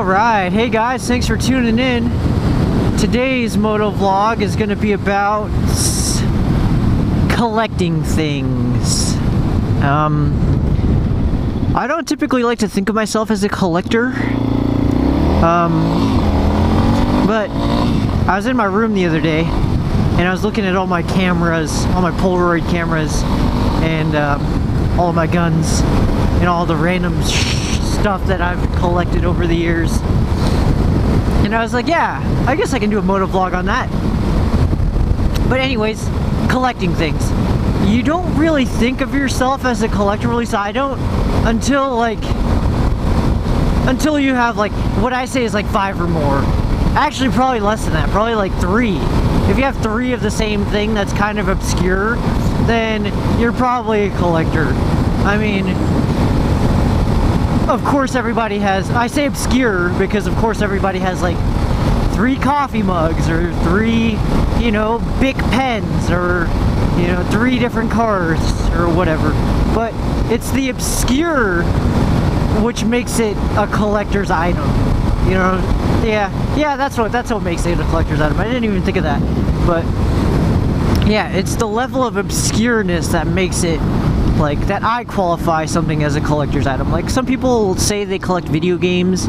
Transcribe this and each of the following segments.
Alright, hey guys, thanks for tuning in. Today's motovlog is going to be about collecting things. I don't typically like to think of myself as a collector, but I was in my room the other day and I was looking at all my cameras, all my Polaroid cameras, and all of my guns and all the random stuff that I've collected over the years. And I was like, yeah, I guess I can do a motovlog on that. But anyways, collecting things. You don't really think of yourself as a collector, at least I don't, until you have like, what I say is like 5 or more. Actually, probably less than that, probably like 3. If you have 3 of the same thing that's kind of obscure, then you're probably a collector. I mean, of course everybody has, I say obscure because of course everybody has like 3 coffee mugs or 3, you know, Bic pens or, you know, 3 different cars or whatever. But it's the obscure which makes it a collector's item. You know, yeah, that's what makes it a collector's item. I didn't even think of that. But yeah, it's the level of obscureness that makes it, like, that I qualify something as a collector's item. Like, some people say they collect video games,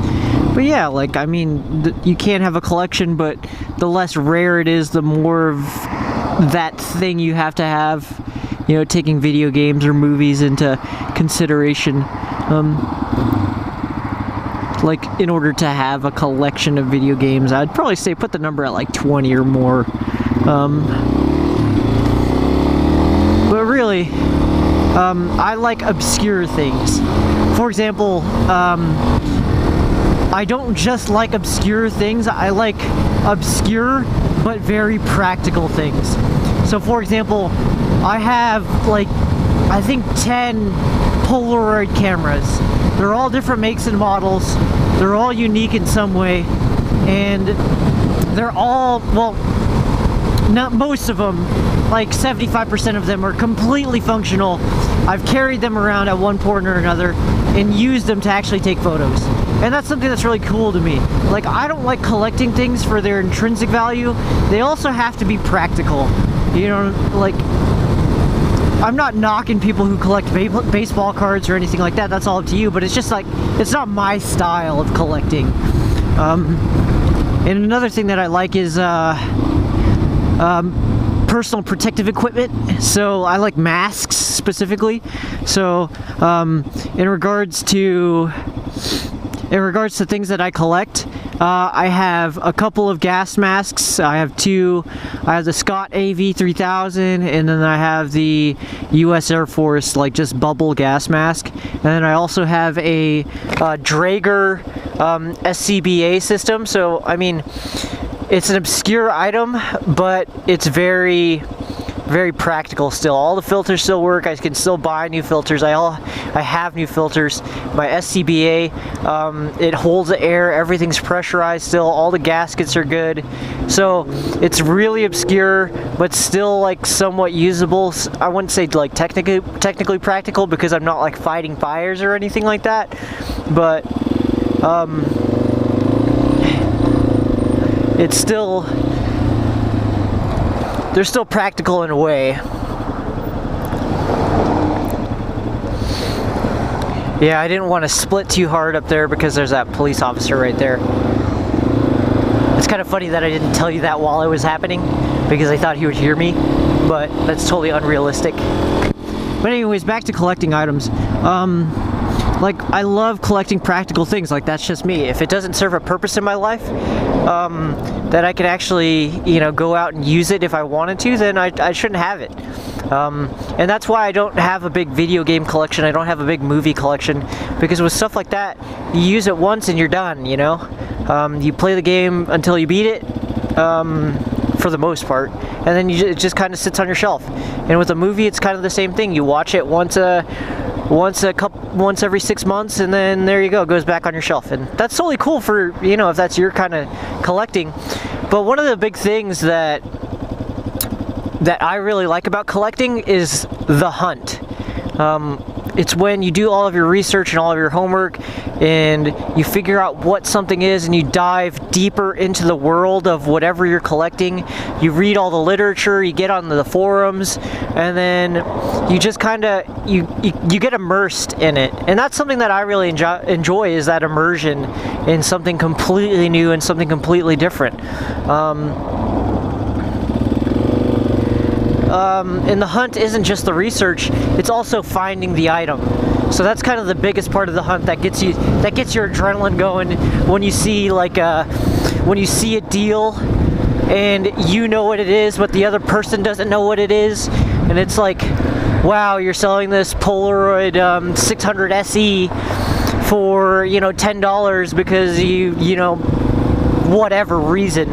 but yeah, like, I mean, you can't have a collection, but the less rare it is, the more of that thing you have to have, you know, taking video games or movies into consideration. Like, in order to have a collection of video games, I'd probably say put the number at like 20 or more. But really, I like obscure things. For example, I don't just like obscure things, I like obscure but very practical things. So for example, I have like, I think 10 Polaroid cameras. They're all different makes and models. They're all unique in some way. And they're all, well, not most of them, like 75% of them are completely functional. I've carried them around at one point or another and used them to actually take photos. And that's something that's really cool to me. Like, I don't like collecting things for their intrinsic value. They also have to be practical. You know, like, I'm not knocking people who collect baseball cards or anything like that. That's all up to you. But it's just like, it's not my style of collecting. And another thing that I like is personal protective equipment. So I like masks specifically. So in regards to things that I collect, I have a couple of gas masks. I have 2. I have the Scott AV3000, and then I have the US Air Force, like, just bubble gas mask. And then I also have a Draeger SCBA system. So I mean, it's an obscure item, but it's very practical still. All the filters still work. I can still buy new filters. I have new filters. My SCBA, it holds the air. Everything's pressurized still. All the gaskets are good. So it's really obscure, but still like somewhat usable. I wouldn't say like technically practical because I'm not like fighting fires or anything like that. But it's still, they're still practical in a way. Yeah, I didn't want to split too hard up there because there's that police officer right there. It's kind of funny that I didn't tell you that while it was happening because I thought he would hear me, but that's totally unrealistic. But anyways, back to collecting items. Like, I love collecting practical things. Like, that's just me. If it doesn't serve a purpose in my life, that I could actually, you know, go out and use it if I wanted to, then I shouldn't have it. And that's why I don't have a big video game collection. I don't have a big movie collection, because with stuff like that, you use it once and you're done, you know? You play the game until you beat it, for the most part, and then it just kind of sits on your shelf. And with a movie, it's kind of the same thing. You watch it once every 6 months, and then there you go, it goes back on your shelf. And that's totally cool for, you know, if that's your kind of collecting. But one of the big things that I really like about collecting is the hunt. It's when you do all of your research and all of your homework and you figure out what something is, and you dive deeper into the world of whatever you're collecting. You read all the literature, you get on the forums, and then you just kind of you get immersed in it. And that's something that I really enjoy, is that immersion in something completely new and something completely different. And the hunt isn't just the research, it's also finding the item. So that's kind of the biggest part of the hunt that gets your adrenaline going, when you see when you see a deal and you know what it is, but the other person doesn't know what it is, and it's like, wow, you're selling this Polaroid 600 SE for, you know, $10 because you know, whatever reason.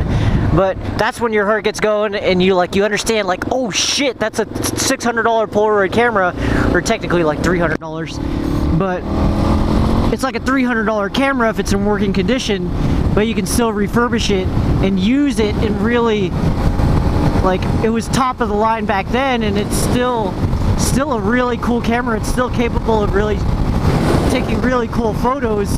But that's when your heart gets going, and you understand, like, oh shit, that's a $600 Polaroid camera, or technically like $300, but it's like a $300 camera if it's in working condition, but you can still refurbish it and use it, and really, like, it was top of the line back then, and it's still a really cool camera. It's still capable of really taking really cool photos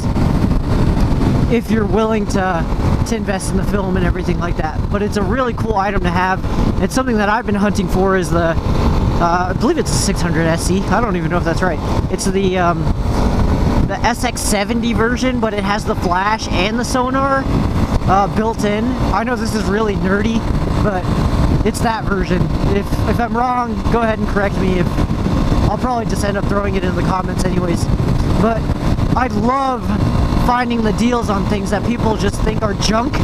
if you're willing to invest in the film and everything like that. But it's a really cool item to have. It's something that I've been hunting for, is the I believe it's a 600 SE. I don't even know if that's right. It's the SX70 version, but it has the flash and the sonar built in. I know this is really nerdy, but it's that version. If I'm wrong, go ahead and correct me. I'll probably just end up throwing it in the comments anyways. But I love finding the deals on things that people just think are junk,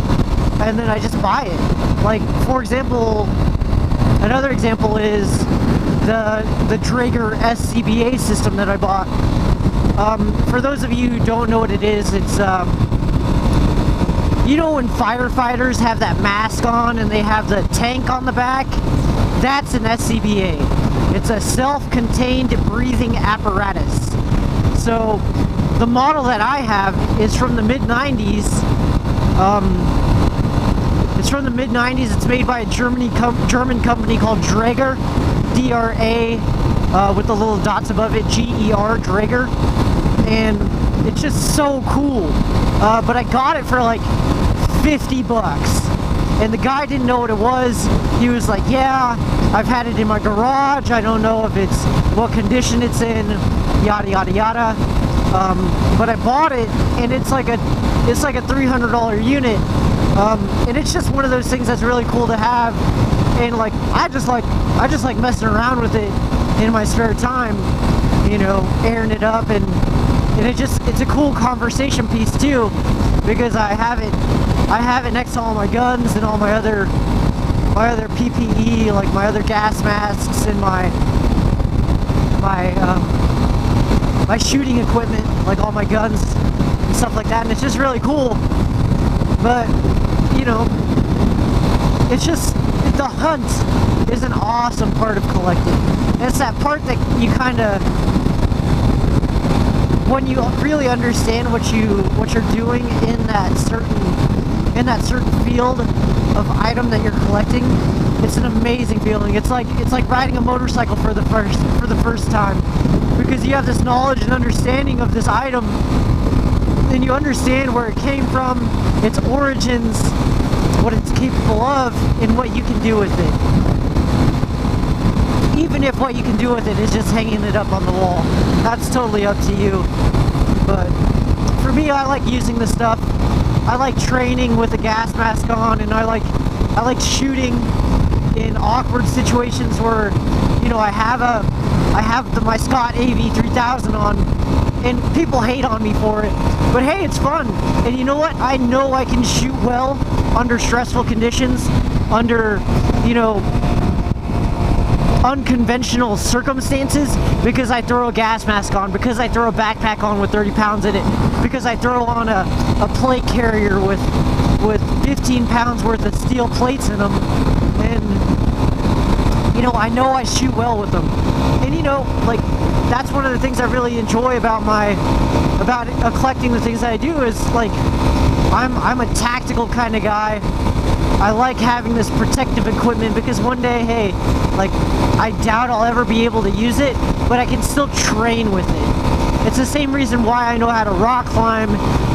and then I just buy it. Like, for example, another example is the Draeger SCBA system that I bought. For those of you who don't know what it is, it's you know when firefighters have that mask on and they have the tank on the back? That's an SCBA. It's a self-contained breathing apparatus. So the model that I have is from the mid-90s. It's from the mid-90s. It's made by a German company called Draeger, D-R-A, with the little dots above it, G-E-R, Draeger. And it's just so cool. But I got it for like $50. And the guy didn't know what it was. He was like, yeah, I've had it in my garage. I don't know if it's what condition it's in, yada, yada, yada. But I bought it, and it's like a $300 unit, and it's just one of those things that's really cool to have. And like I just like messing around with it in my spare time, you know, airing it up, and it's a cool conversation piece too, because I have it next to all my guns and all my other PPE, like my other gas masks and my shooting equipment, like all my guns and stuff like that, and it's just really cool. But, you know, it's just, the hunt is an awesome part of collecting. And it's that part that you kind of, when you really understand what you're doing in that certain field of item that you're collecting, it's an amazing feeling. It's like riding a motorcycle for the first time, because you have this knowledge and understanding of this item, and you understand where it came from, its origins, what it's capable of, and what you can do with it. Even if what you can do with it is just hanging it up on the wall, that's totally up to you. But for me, I like using this stuff. I like training with a gas mask on, and I like shooting in awkward situations where, you know, I have my Scott AV3000 on, and people hate on me for it, but hey, it's fun. And you know what? I know I can shoot well under stressful conditions, under, you know, unconventional circumstances, because I throw a gas mask on, because I throw a backpack on with 30 pounds in it, because I throw on a plate carrier with 15 pounds worth of steel plates in them, and, you know, I know I shoot well with them. And, you know, like, that's one of the things I really enjoy about collecting the things that I do, is like, I'm a tactical kind of guy, I like having this protective equipment because one day, hey, like, I doubt I'll ever be able to use it, but I can still train with it. It's the same reason why I know how to rock climb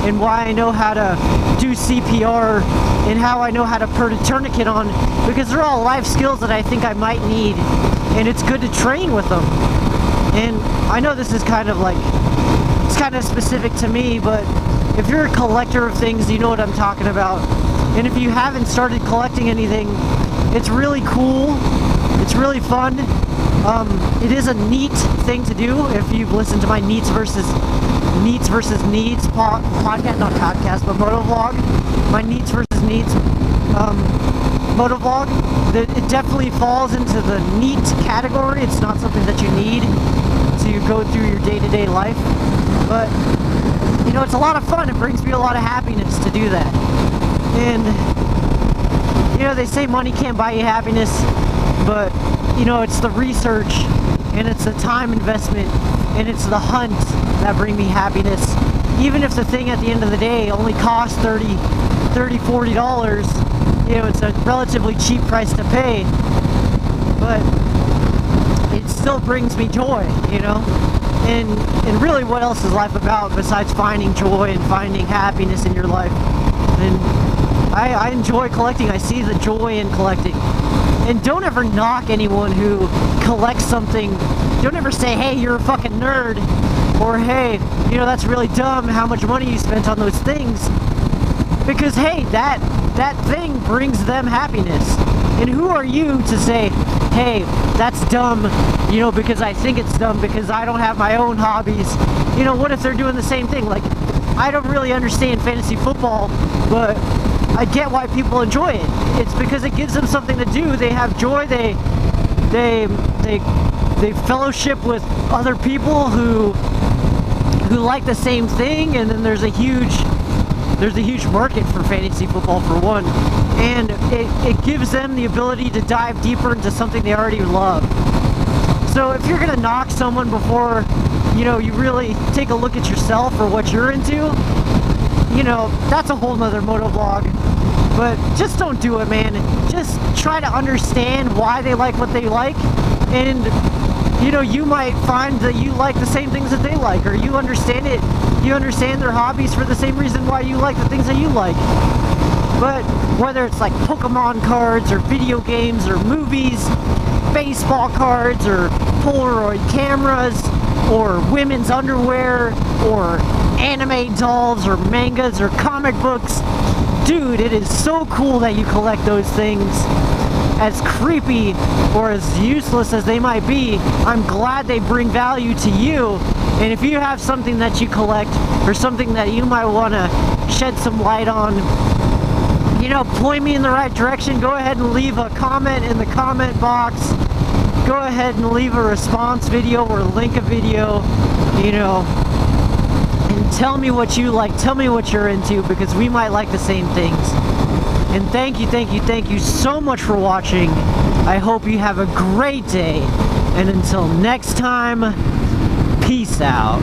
and why I know how to do CPR and how I know how to put a tourniquet on, because they're all life skills that I think I might need, and it's good to train with them. And I know this is kind of like, it's kind of specific to me, but if you're a collector of things, you know what I'm talking about. And if you haven't started collecting anything, it's really cool. It's really fun. It is a neat thing to do. If you've listened to my Needs versus Needs podcast, not podcast, but motovlog, my Needs versus Needs motovlog, it definitely falls into the neat category. It's not something that you need to go through your day-to-day life, but you know, it's a lot of fun. It brings me a lot of happiness to do that. And you know, they say money can't buy you happiness, but you know, it's the research and it's the time investment and it's the hunt that bring me happiness. Even if the thing at the end of the day only costs $30, $40, you know, it's a relatively cheap price to pay, but it still brings me joy, you know. And really, what else is life about besides finding joy and finding happiness in your life? And I enjoy collecting. I see the joy in collecting. And don't ever knock anyone who collects something. Don't ever say, hey, you're a fucking nerd, or hey, you know, that's really dumb how much money you spent on those things. Because hey, that thing brings them happiness. And who are you to say, hey, that's dumb, you know, because I think it's dumb because I don't have my own hobbies. You know, what if they're doing the same thing? Like, I don't really understand fantasy football, but I get why people enjoy it. It's because it gives them something to do. They have joy. They fellowship with other people who like the same thing, and then there's a huge market for fantasy football, for one, and it gives them the ability to dive deeper into something they already love. So if you're gonna knock someone before, you know, you really take a look at yourself or what you're into, you know, that's a whole nother motovlog. But just don't do it, man. Just try to understand why they like what they like, and you know, you might find that you like the same things that they like, or you understand it. You understand their hobbies for the same reason why you like the things that you like. But whether it's like Pokemon cards, or video games, or movies, baseball cards, or Polaroid cameras, or women's underwear, or anime dolls, or mangas, or comic books, dude, it is so cool that you collect those things. As creepy or as useless as they might be, I'm glad they bring value to you. And if you have something that you collect, or something that you might want to shed some light on, you know, point me in the right direction. Go ahead and leave a comment in the comment box. Go ahead and leave a response video or link a video, you know, and tell me what you like. Tell me what you're into, because we might like the same things. And thank you so much for watching. I hope you have a great day. And until next time, peace out.